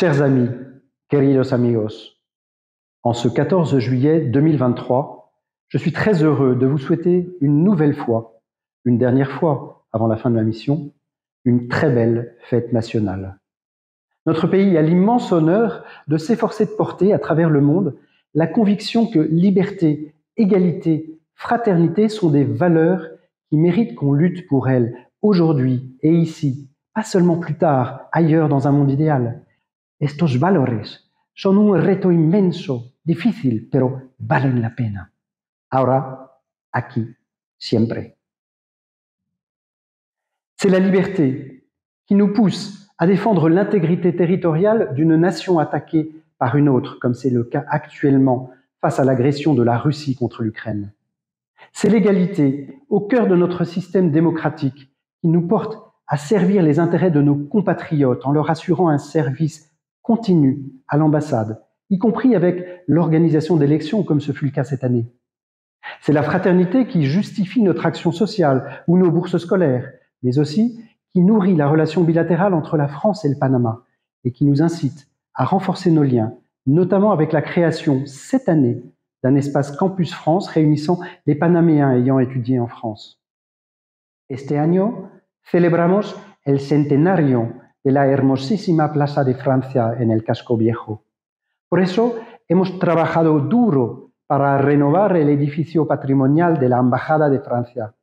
Chers amis, queridos amigos, en ce 14 juillet 2023, je suis très heureux de vous souhaiter une nouvelle fois, une dernière fois avant la fin de ma mission, une très belle fête nationale. Notre pays a l'immense honneur de s'efforcer de porter à travers le monde la conviction que liberté, égalité, fraternité sont des valeurs qui méritent qu'on lutte pour elles aujourd'hui et ici, pas seulement plus tard, ailleurs dans un monde idéal. Estos valores son un reto inmenso, difícil, pero valen la pena. Ahora, aquí, siempre. C'est la liberté qui nous pousse à défendre l'intégrité territoriale d'une nation attaquée par une autre, comme c'est le cas actuellement face à l'agression de la Russie contre l'Ukraine. C'est l'égalité au cœur de notre système démocratique qui nous porte à servir les intérêts de nos compatriotes en leur assurant un service continu à l'ambassade, y compris avec l'organisation d'élections comme ce fut le cas cette année. C'est la fraternité qui justifie notre action sociale ou nos bourses scolaires, mais aussi qui nourrit la relation bilatérale entre la France et le Panama et qui nous incite à renforcer nos liens, notamment avec la création cette année d'un espace Campus France réunissant les Panaméens ayant étudié en France. Este año celebramos el centenario de la hermosísima Plaza de Francia en el Casco Viejo. Por eso hemos trabajado duro para renovar el edificio patrimonial de la Embajada de Francia.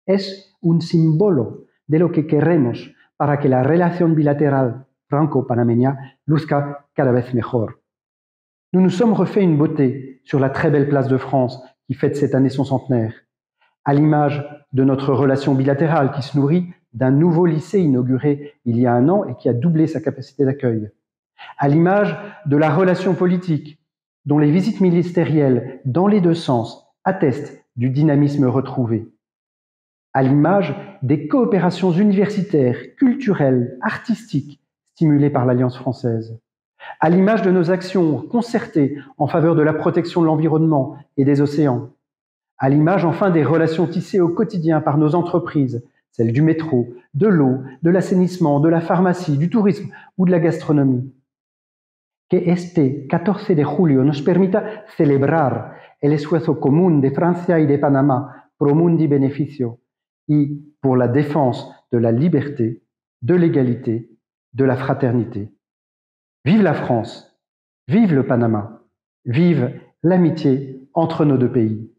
Es un símbolo de lo que queremos para que la relación bilatéral franco-panameña luzca cada vez mejor. Nous nous sommes refait une beauté sur la très belle place de France qui fête cette année son centenaire, à l'image de notre relation bilatérale qui se nourrit d'un nouveau lycée inauguré il y a 1 an et qui a doublé sa capacité d'accueil, à l'image de la relation politique dont les visites ministérielles dans les deux sens attestent du dynamisme retrouvé, à l'image des coopérations universitaires, culturelles, artistiques stimulées par l'Alliance française, à l'image de nos actions concertées en faveur de la protection de l'environnement et des océans, à l'image enfin des relations tissées au quotidien par nos entreprises, celles du métro, de l'eau, de l'assainissement, de la pharmacie, du tourisme ou de la gastronomie. Que este 14 de julio nos permita celebrar el esfuerzo común de Francia y de Panamá pro mundi beneficio y pour la défense de la liberté, de l'égalité, de la fraternité. Vive la France, vive le Panama, vive l'amitié entre nos deux pays.